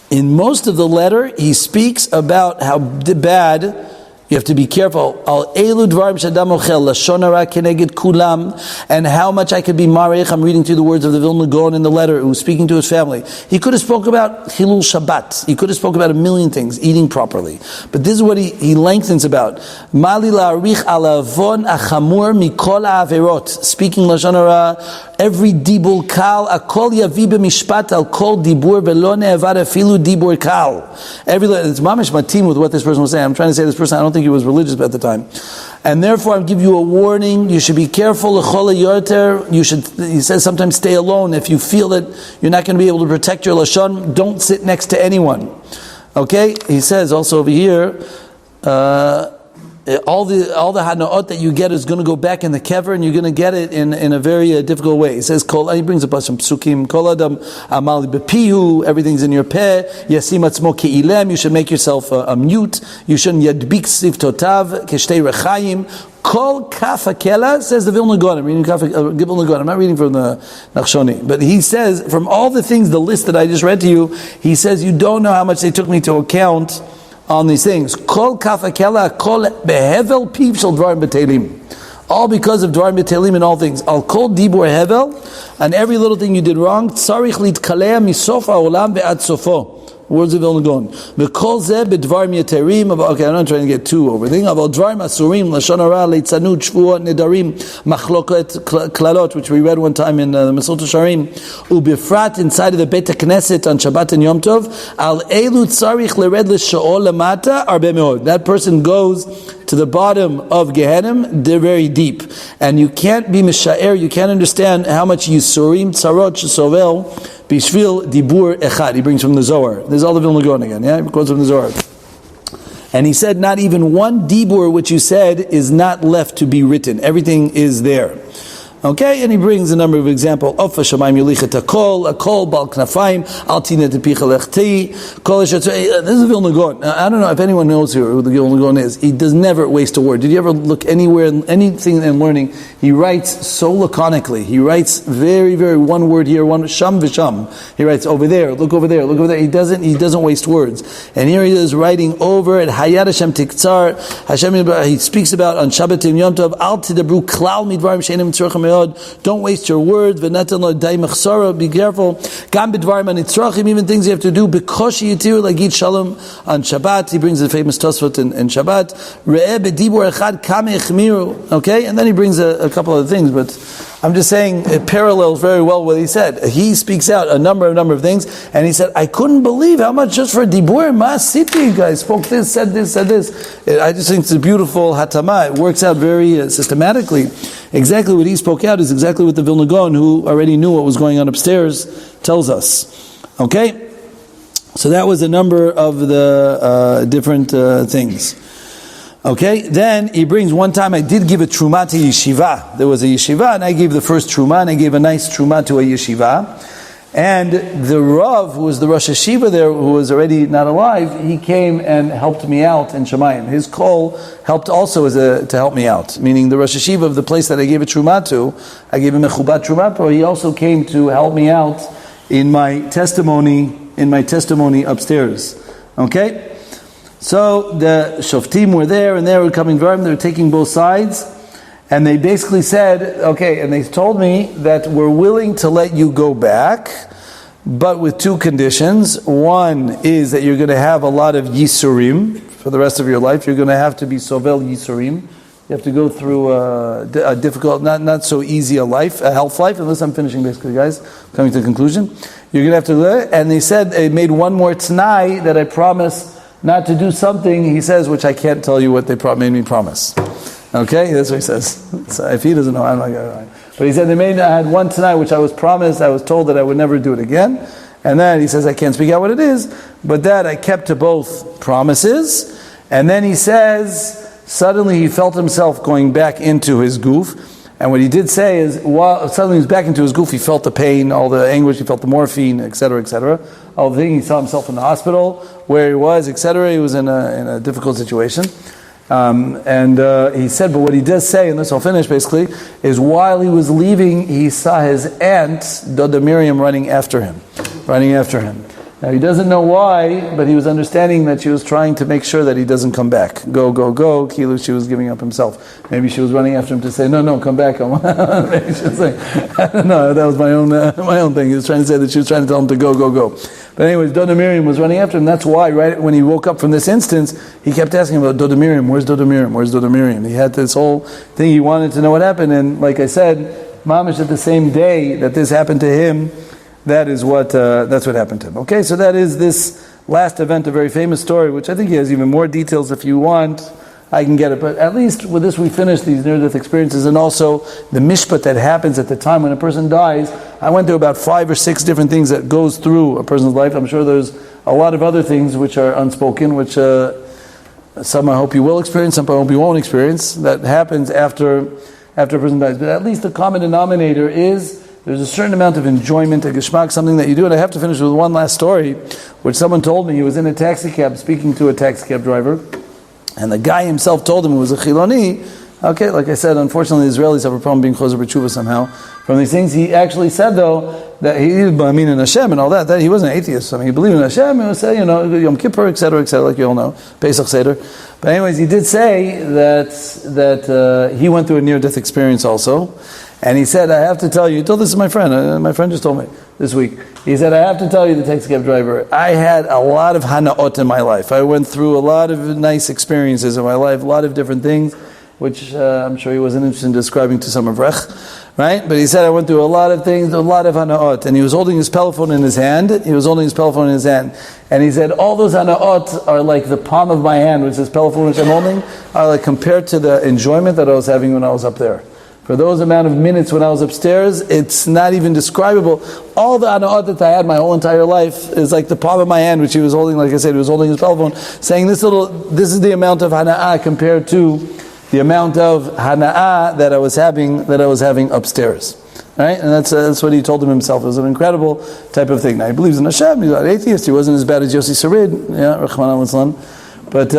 in most of the letter, he speaks about how bad. You have to be careful. Al elu dvarim shadam ochel lashon hara keneged kulam, and how much I could be marich. I'm reading through the words of the Vilna Gaon in the letter, who was speaking to his family. He could have spoke about Hilul Shabbat. He could have spoke about a million things, eating properly. But this is what he lengthens about. Mali la'arich alavon achamur mikol ha'averot. Speaking lashon hara, every dibur kal, akol yavi b'mishpat al kol dibur velo ne'avad afilu dibur kal. It's mamish matim with what this person was saying. I'm trying to say this person, I don't think he was religious at the time. And therefore, I give you a warning. You should be careful. He says sometimes stay alone. If you feel that you're not going to be able to protect your lashon, don't sit next to anyone. Okay? He says also over here, all the hana'ot that you get is going to go back in the kever, and you're going to get it in a very difficult way. He says, he brings a bunch of psukim, kol adam amali bepihu, everything's in your peh, yasim atzmo ke'ilem, you should make yourself a mute, you shouldn't yadbik siftotav, keshtei rechayim, kol kaf hakela, says the Vilna Gaon. I'm reading Vilna Gaon. I'm not reading from the Nachshoni. But he says, from all the things, the list that I just read to you, he says, you don't know how much they took me to account on these things. Kol kafakela, kol behevel piv shel dvarim betelim. All because of dvarim betelim in all things. Al kol dibur hevel, and every little thing you did wrong. Tzarich litkalea misof haolam ve'ad sofo. Words of Vilna Gaon. V'kol zeh b'dvarim yeterim. Okay, I'm not trying to get too over thing. Aval dvarim asurim lashon hara leitzanut shvuot nedarim machloket klalot, which we read one time in the Mesillat Yesharim. Ubifrat inside of the Beit Knesset on Shabbat and Yom Tov. Al elu tzarich lered l'shaol lamata arbe meod. That person goes to the bottom of Gehenim, they're very deep, and you can't be mishaer. You can't understand how much yisurim tzarot shesovel bishvil dibur echad. He brings from the Zohar. There's all the Vilna Gaon again. Yeah, he quotes from the Zohar. And he said, not even one dibur which you said is not left to be written. Everything is there. Okay, and he brings a number of examples. Ofa shamayim yulichet a kol bal knafayim, al tina tepicha lechti, kol eshet. This is Vilna Gaon. I don't know if anyone knows here who the Vilna Gaon is. He does never waste a word. Did you ever look anywhere, anything in learning? He writes so laconically. He writes very, very one word here, one sham v'sham. He writes over there, look over there, look over there. He doesn't waste words. And here he is writing over at Hayat Hashem Tiktzar. Hashem, he speaks about on Shabbat and Yom Tov, al tidabru klal midvarim she'enim tzorchem. Don't waste your words. Be careful. Gam b'dvarim anitzrachim, even things you have to do. B'koshi yitir lagid shalom on Shabbat. He brings the famous Tosfot in Shabbat. Re'eh b'dibur echad kam echmiru. Okay, and then he brings a couple of things, but I'm just saying it parallels very well what he said. He speaks out a number of things, and he said, I couldn't believe how much just for dibur ma'asiti you guys spoke this, said this. I just think it's a beautiful hatama. It works out very systematically. Exactly what he spoke out is exactly what the Vilna Gaon, who already knew what was going on upstairs, tells us. Okay? So that was a number of the different things. Okay? Then he brings, one time I did give a truma to yeshiva. There was a yeshiva, and I gave the first truma, and I gave a nice truma to a yeshiva. And the Rav, who was the Rosh Hashiva there, who was already not alive, he came and helped me out in Shemayim. His call helped also to help me out. Meaning the Rosh Hashiva of the place that I gave a truma to, I gave him a chubat truma, but he also came to help me out in my testimony upstairs. Okay? So the Shoftim were there, and they were coming dvarim, they were taking both sides. And they basically said, okay, and they told me that we're willing to let you go back, but with two conditions. One is that you're going to have a lot of yisurim for the rest of your life. You're going to have to be sovel yisurim. You have to go through a difficult, not so easy a health life, unless I'm finishing basically, guys, coming to the conclusion. You're going to have to live. And they said, they made one more t'nai that I promise not to do something, he says, which I can't tell you what they made me promise. Okay, that's what he says. So if he doesn't know, I'm not going to. But he said I had one tonight which I was promised, I was told that I would never do it again. And then he says I can't speak out what it is, but that I kept to both promises. And then he says, suddenly he felt himself going back into his goof. And what he did say is, while suddenly he was back into his goof, he felt the pain, all the anguish, he felt the morphine, etc., all the thing. He saw himself in the hospital, where he was, etc. He was in a difficult situation. He said, but what he does say, and this I'll finish basically, is while he was leaving, he saw his aunt, Doda Miriam, running after him. Now he doesn't know why, but he was understanding that she was trying to make sure that he doesn't come back. Go, Kilu, she was giving up himself. Maybe she was running after him to say, no, come back. Maybe she was saying, I don't know, that was my own thing. He was trying to say that she was trying to tell him to go. But anyways, Doda Miriam was running after him. That's why, right when he woke up from this instance, he kept asking about Doda Miriam. Where's Doda Miriam? He had this whole thing. He wanted to know what happened. And like I said, Mamish, at the same day that this happened to him, that's what happened to him. Okay, so that is this last event, a very famous story, which I think he has even more details. If you want, I can get it. But at least with this, we finish these near-death experiences, and also the mishpat that happens at the time when a person dies. I went through about 5 or 6 different things that goes through a person's life. I'm sure there's a lot of other things which are unspoken, which some I hope you will experience, some I hope you won't experience. That happens after a person dies. But at least the common denominator is there's a certain amount of enjoyment, a geschmack, something that you do. And I have to finish with one last story, which someone told me. He was in a taxi cab speaking to a taxi cab driver, and the guy himself told him it was a chiloni. Okay, like I said, unfortunately the Israelis have a problem being choser b'tshuva somehow. From these things, he actually said though, that he in Hashem and all that he wasn't an atheist. I mean, he believed in Hashem, he would say, Yom Kippur, etc., like you all know, Pesach Seder. But anyways, he did say that he went through a near-death experience also. And he said, I have to tell you, he told this to my friend just told me this week. He said, I have to tell you, the taxi cab driver, I had a lot of hana'ot in my life. I went through a lot of nice experiences in my life, a lot of different things, which I'm sure he wasn't interested in describing to some of Rech, right? But he said, I went through a lot of things, a lot of hana'ot. And he was holding his telephone in his hand. And he said, all those hana'ot are like the palm of my hand, which is telephone which I'm holding, are like compared to the enjoyment that I was having when I was up there. For those amount of minutes when I was upstairs, it's not even describable. All the hana'ot that I had my whole entire life is like the palm of my hand, which he was holding, like I said, he was holding his telephone, saying this is the amount of hana'ah compared to the amount of hana'ah that I was having upstairs. Right? And that's what he told him himself. It was an incredible type of thing. Now he believes in Hashem, he's not an atheist, he wasn't as bad as Yossi Sarid, Rahman al-Islam. But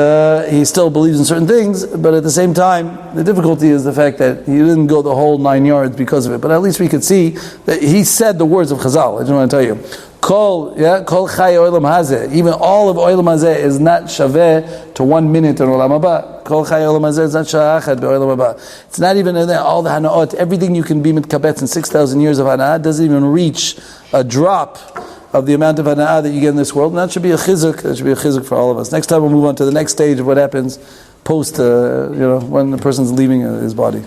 he still believes in certain things, but at the same time, the difficulty is the fact that he didn't go the whole 9 yards because of it. But at least we could see that he said the words of Chazal. I just want to tell you. Kol chay olam hazeh. Even all of olam hazeh is not shaveh to 1 minute in olam haba. Kol chay olam hazeh is not sha'achad be'olam haba. It's not even in there, all the hana'ot, everything you can be mitkabetz in 6,000 years of hana'ah doesn't even reach a drop of the amount of hana'ah that you get in this world. And that should be a chizuk. That should be a chizuk for all of us. Next time we'll move on to the next stage of what happens post, when the person's leaving his body.